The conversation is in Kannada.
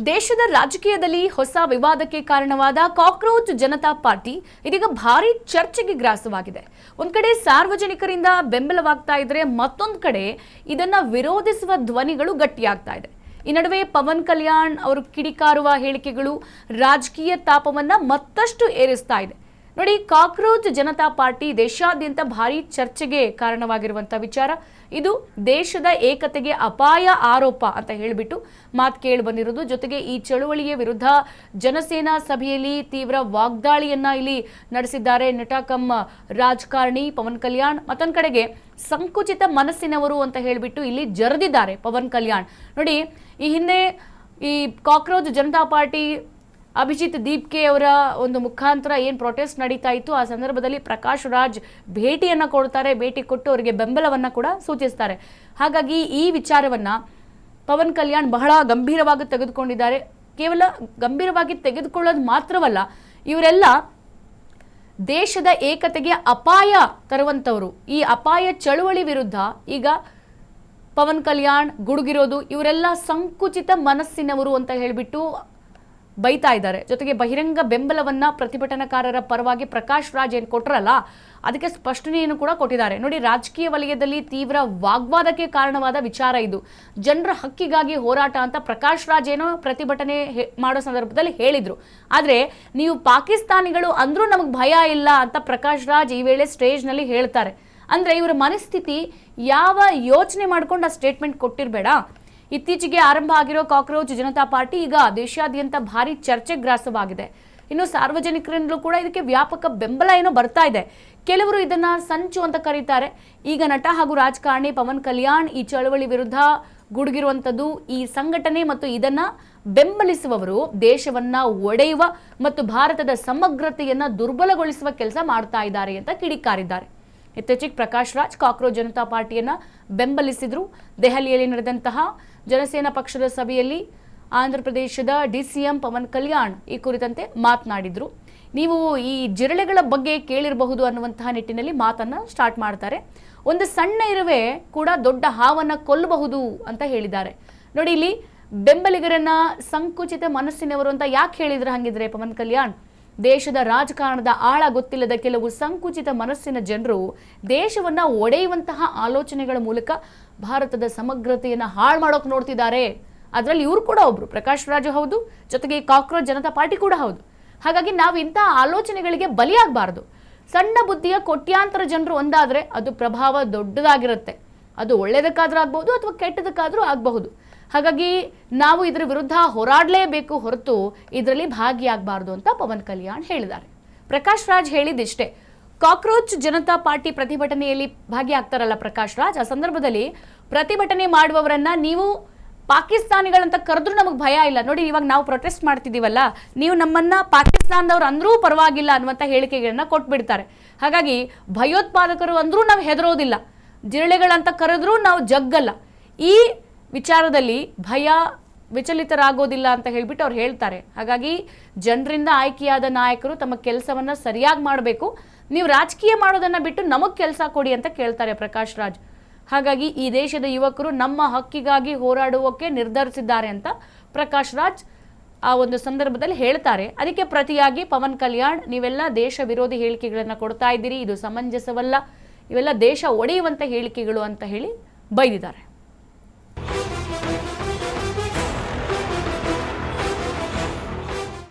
ದೇಶದ ರಾಜಕೀಯದಲ್ಲಿ ಹೊಸ ವಿವಾದಕ್ಕೆ ಕಾರಣವಾದ ಕಾಕ್ರೋಚ್ ಜನತಾ ಪಾರ್ಟಿ ಇದೀಗ ಭಾರಿ ಚರ್ಚೆಗೆ ಗ್ರಾಸವಾಗಿದೆ. ಒಂದ್ ಕಡೆ ಸಾರ್ವಜನಿಕರಿಂದ ಬೆಂಬಲವಾಗ್ತಾ ಇದ್ರೆ, ಮತ್ತೊಂದು ಕಡೆ ಇದನ್ನ ವಿರೋಧಿಸುವ ಧ್ವನಿಗಳು ಗಟ್ಟಿಯಾಗ್ತಾ ಇದೆ. ಈ ನಡುವೆ ಪವನ್ ಕಲ್ಯಾಣ್ ಅವರು ಕಿಡಿಕಾರುವ ಹೇಳಿಕೆಗಳು ರಾಜಕೀಯ ತಾಪವನ್ನ ಮತ್ತಷ್ಟು ಏರಿಸ್ತಾ ಇದೆ. ನೋಡಿ, ಕಾಕ್ರೋಚ್ ಜನತಾ ಪಾರ್ಟಿ ದೇಶಾದ್ಯಂತ ಭಾರಿ ಚರ್ಚೆಗೆ ಕಾರಣವಾಗಿರುವಂತ ವಿಚಾರ. ಇದು ದೇಶದ ಏಕತೆಗೆ ಅಪಾಯ ಆರೋಪ ಅಂತ ಹೇಳಿಬಿಟ್ಟು ಮಾತು ಕೇಳಿ ಬಂದಿರೋದು. ಜೊತೆಗೆ ಈ ಚಳುವಳಿಯ ವಿರುದ್ಧ ಜನಸೇನಾ ಸಭೆಯಲ್ಲಿ ತೀವ್ರ ವಾಗ್ದಾಳಿಯನ್ನ ಇಲ್ಲಿ ನಡೆಸಿದ್ದಾರೆ ನಟ ಕಮ್ ರಾಜಕಾರಣಿ ಪವನ್ ಕಲ್ಯಾಣ್. ಮತ್ತೊಂದು ಕಡೆಗೆ ಸಂಕುಚಿತ ಮನಸ್ಸಿನವರು ಅಂತ ಹೇಳಿಬಿಟ್ಟು ಇಲ್ಲಿ ಜರೆದಿದ್ದಾರೆ ಪವನ್ ಕಲ್ಯಾಣ್. ನೋಡಿ, ಈ ಹಿಂದೆ ಈ ಕಾಕ್ರೋಚ್ ಜನತಾ ಪಾರ್ಟಿ ಅಭಿಜಿತ್ ದೀಪ್ಕೆ ಅವರ ಒಂದು ಮುಖಾಂತರ ಏನು ಪ್ರೊಟೆಸ್ಟ್ ನಡೀತಾ ಇತ್ತು, ಆ ಸಂದರ್ಭದಲ್ಲಿ ಪ್ರಕಾಶ್ ರಾಜ್ ಭೇಟಿಯನ್ನು ಕೊಡ್ತಾರೆ. ಭೇಟಿ ಕೊಟ್ಟು ಅವರಿಗೆ ಬೆಂಬಲವನ್ನು ಕೂಡ ಸೂಚಿಸ್ತಾರೆ. ಹಾಗಾಗಿ ಈ ವಿಚಾರವನ್ನ ಪವನ್ ಕಲ್ಯಾಣ್ ಬಹಳ ಗಂಭೀರವಾಗಿ ತೆಗೆದುಕೊಂಡಿದ್ದಾರೆ. ಕೇವಲ ಗಂಭೀರವಾಗಿ ತೆಗೆದುಕೊಳ್ಳೋದು ಮಾತ್ರವಲ್ಲ, ಇವರೆಲ್ಲ ದೇಶದ ಏಕತೆಗೆ ಅಪಾಯ ತರುವಂಥವ್ರು. ಈ ಅಪಾಯ ಚಳುವಳಿ ವಿರುದ್ಧ ಈಗ ಪವನ್ ಕಲ್ಯಾಣ್ ಗುಡುಗಿರೋದು, ಇವರೆಲ್ಲ ಸಂಕುಚಿತ ಮನಸ್ಸಿನವರು ಅಂತ ಹೇಳಿಬಿಟ್ಟು ಬೈತಾ ಇದ್ದಾರೆ. ಜೊತೆಗೆ ಬಹಿರಂಗ ಬೆಂಬಲವನ್ನ ಪ್ರತಿಭಟನಾಕಾರರ ಪರವಾಗಿ ಪ್ರಕಾಶ್ ರಾಜ್ ಏನು ಕೊಟ್ಟರಲ್ಲ, ಅದಕ್ಕೆ ಸ್ಪಷ್ಟನೆಯನ್ನು ಕೂಡ ಕೊಟ್ಟಿದ್ದಾರೆ. ನೋಡಿ, ರಾಜಕೀಯ ವಲಯದಲ್ಲಿ ತೀವ್ರ ವಾಗ್ವಾದಕ್ಕೆ ಕಾರಣವಾದ ವಿಚಾರ ಇದು. ಜನರ ಹಕ್ಕಿಗಾಗಿ ಹೋರಾಟ ಅಂತ ಪ್ರಕಾಶ್ ರಾಜ್ ಏನೋ ಪ್ರತಿಭಟನೆ ಮಾಡೋ ಸಂದರ್ಭದಲ್ಲಿ ಹೇಳಿದ್ರು. ಆದ್ರೆ ನೀವು ಪಾಕಿಸ್ತಾನಿಗಳು ಅಂದ್ರೂ ನಮಗೆ ಭಯ ಇಲ್ಲ ಅಂತ ಪ್ರಕಾಶ್ ರಾಜ್ ಈ ವೇಳೆ ಸ್ಟೇಜ್ನಲ್ಲಿ ಹೇಳ್ತಾರೆ. ಅಂದ್ರೆ ಇವರ ಮನಸ್ಥಿತಿ ಯಾವ ಯೋಚನೆ ಮಾಡ್ಕೊಂಡು ಆ ಸ್ಟೇಟ್ಮೆಂಟ್ ಕೊಟ್ಟಿರಬೇಡ. ಇತ್ತೀಚೆಗೆ ಆರಂಭ ಆಗಿರೋ ಕಾಕ್ರೋಚ್ ಜನತಾ ಪಾರ್ಟಿ ಈಗ ದೇಶಾದ್ಯಂತ ಭಾರಿ ಚರ್ಚೆ ಗ್ರಾಸವಾಗಿದೆ. ಇನ್ನು ಸಾರ್ವಜನಿಕರಿಂದಲೂ ಕೂಡ ಇದಕ್ಕೆ ವ್ಯಾಪಕ ಬೆಂಬಲ ಏನೋ ಬರ್ತಾ ಇದೆ. ಕೆಲವರು ಇದನ್ನ ಸಂಚು ಅಂತ ಕರೀತಾರೆ. ಈಗ ನಟ ಹಾಗೂ ರಾಜಕಾರಣಿ ಪವನ್ ಕಲ್ಯಾಣ್ ಈ ಚಳವಳಿ ವಿರುದ್ಧ ಗುಡುಗಿರುವಂತದ್ದು, ಈ ಸಂಘಟನೆ ಮತ್ತು ಇದನ್ನ ಬೆಂಬಲಿಸುವವರು ದೇಶವನ್ನ ಒಡೆಯುವ ಮತ್ತು ಭಾರತದ ಸಮಗ್ರತೆಯನ್ನ ದುರ್ಬಲಗೊಳಿಸುವ ಕೆಲಸ ಮಾಡ್ತಾ ಇದ್ದಾರೆ ಅಂತ ಕಿಡಿಕಾರಿದ್ದಾರೆ. ಇತ್ತೀಚೆಗೆ ಪ್ರಕಾಶ್ ರಾಜ್ ಕಾಕ್ರೋಚ್ ಜನತಾ ಪಾರ್ಟಿಯನ್ನ ಬೆಂಬಲಿಸಿದ್ರು. ದೆಹಲಿಯಲ್ಲಿ ನಡೆದಂತಹ ಜನಸೇನಾ ಪಕ್ಷದ ಸಭೆಯಲ್ಲಿ ಆಂಧ್ರ ಪ್ರದೇಶದ ಡಿಸಿಎಂ ಪವನ್ ಕಲ್ಯಾಣ್ ಈ ಕುರಿತಂತೆ ಮಾತನಾಡಿದ್ರು. ನೀವು ಈ ಜಿರಳೆಗಳ ಬಗ್ಗೆ ಕೇಳಿರಬಹುದು ಅನ್ನುವಂತಹ ನಿಟ್ಟಿನಲ್ಲಿ ಮಾತನ್ನ ಸ್ಟಾರ್ಟ್ ಮಾಡ್ತಾರೆ. ಒಂದು ಸಣ್ಣ ಇರುವೆ ಕೂಡ ದೊಡ್ಡ ಹಾವನ್ನ ಕೊಲ್ಲಬಹುದು ಅಂತ ಹೇಳಿದ್ದಾರೆ. ನೋಡಿ, ಇಲ್ಲಿ ಬೆಂಬಲಿಗರನ್ನ ಸಂಕುಚಿತ ಮನಸ್ಸಿನವರು ಅಂತ ಯಾಕೆ ಹೇಳಿದ್ರೆ ಹಂಗಿದ್ರೆ ಪವನ್ ಕಲ್ಯಾಣ್? ದೇಶದ ರಾಜಕಾರಣದ ಆಳ ಗೊತ್ತಿಲ್ಲದ ಕೆಲವು ಸಂಕುಚಿತ ಮನಸ್ಸಿನ ಜನರು ದೇಶವನ್ನ ಒಡೆಯುವಂತಹ ಆಲೋಚನೆಗಳ ಮೂಲಕ ಭಾರತದ ಸಮಗ್ರತೆಯನ್ನ ಹಾಳು ಮಾಡೋಕೆ ನೋಡ್ತಿದ್ದಾರೆ. ಅದರಲ್ಲಿ ಇವರು ಕೂಡ ಒಬ್ರು, ಪ್ರಕಾಶ್ ರಾಜ್ ಹೌದು, ಜೊತೆಗೆ ಕಾಕ್ರೋಚ್ ಜನತಾ ಪಾರ್ಟಿ ಕೂಡ ಹೌದು. ಹಾಗಾಗಿ ನಾವು ಇಂತಹ ಆಲೋಚನೆಗಳಿಗೆ ಬಲಿಯಾಗಬಾರದು. ಸಣ್ಣ ಬುದ್ಧಿಯ ಕೋಟ್ಯಾಂತರ ಜನರು ಒಂದಾದ್ರೆ ಅದು ಪ್ರಭಾವ ದೊಡ್ಡದಾಗಿರುತ್ತೆ. ಅದು ಒಳ್ಳೆಯದಕ್ಕಾದ್ರೂ ಆಗ್ಬಹುದು ಅಥವಾ ಕೆಟ್ಟದಕ್ಕಾದ್ರೂ ಆಗಬಹುದು. ಹಾಗಾಗಿ ನಾವು ಇದರ ವಿರುದ್ಧ ಹೋರಾಡಲೇಬೇಕು ಹೊರತು ಇದರಲ್ಲಿ ಭಾಗಿಯಾಗಬಾರದು ಅಂತ ಪವನ್ ಕಲ್ಯಾಣ್ ಹೇಳಿದ್ದಾರೆ. ಪ್ರಕಾಶ್ ರಾಜ್ ಹೇಳಿದಿಷ್ಟೇ. ಕಾಕ್ರೋಚ್ ಜನತಾ ಪಾರ್ಟಿ ಪ್ರತಿಭಟನೆಯಲ್ಲಿ ಭಾಗಿಯಾಗ್ತಾರಲ್ಲ ಪ್ರಕಾಶ್ ರಾಜ್, ಆ ಸಂದರ್ಭದಲ್ಲಿ ಪ್ರತಿಭಟನೆ ಮಾಡುವವರನ್ನ ನೀವು ಪಾಕಿಸ್ತಾನಿಗಳಂತ ಕರೆದ್ರೂ ನಮಗೆ ಭಯ ಇಲ್ಲ. ನೋಡಿ, ಇವಾಗ ನಾವು ಪ್ರೊಟೆಸ್ಟ್ ಮಾಡ್ತಿದೀವಲ್ಲ, ನೀವು ನಮ್ಮನ್ನ ಪಾಕಿಸ್ತಾನದವ್ರು ಅಂದ್ರೂ ಪರವಾಗಿಲ್ಲ ಅನ್ನುವಂಥ ಹೇಳಿಕೆಗಳನ್ನ ಕೊಟ್ಬಿಡ್ತಾರೆ. ಹಾಗಾಗಿ ಭಯೋತ್ಪಾದಕರು ಅಂದ್ರೂ ನಾವು ಹೆದರೋದಿಲ್ಲ, ಜಿರಳೆಗಳಂತ ಕರೆದ್ರೂ ನಾವು ಜಗ್ಗಲ್ಲ. ಈ ವಿಚಾರದಲ್ಲಿ ಭಯ ವಿಚಲಿತರಾಗೋದಿಲ್ಲ ಅಂತ ಹೇಳ್ಬಿಟ್ಟು ಅವ್ರು ಹೇಳ್ತಾರೆ. ಹಾಗಾಗಿ ಜನರಿಂದ ಆಯ್ಕೆಯಾದ ನಾಯಕರು ತಮ್ಮ ಕೆಲಸವನ್ನ ಸರಿಯಾಗಿ ಮಾಡಬೇಕು. ನೀವು ರಾಜಕೀಯ ಮಾಡೋದನ್ನ ಬಿಟ್ಟು ನಮಗ್ ಕೆಲಸ ಕೊಡಿ ಅಂತ ಕೇಳ್ತಾರೆ ಪ್ರಕಾಶ್ ರಾಜ್. ಹಾಗಾಗಿ ಈ ದೇಶದ ಯುವಕರು ನಮ್ಮ ಹಕ್ಕಿಗಾಗಿ ಹೋರಾಡುವಕ್ಕೆ ನಿರ್ಧರಿಸಿದ್ದಾರೆ ಅಂತ ಪ್ರಕಾಶ್ ರಾಜ್ ಆ ಒಂದು ಸಂದರ್ಭದಲ್ಲಿ ಹೇಳ್ತಾರೆ. ಅದಕ್ಕೆ ಪ್ರತಿಯಾಗಿ ಪವನ್ ಕಲ್ಯಾಣ್, ನೀವೆಲ್ಲ ದೇಶ ವಿರೋಧಿ ಹೇಳಿಕೆಗಳನ್ನ ಕೊಡ್ತಾ ಇದ್ದೀರಿ, ಇದು ಸಮಂಜಸವಲ್ಲ, ಇವೆಲ್ಲ ದೇಶ ಒಡೆಯುವಂತ ಹೇಳಿಕೆಗಳು ಅಂತ ಹೇಳಿ ಬೈದಿದ್ದಾರೆ.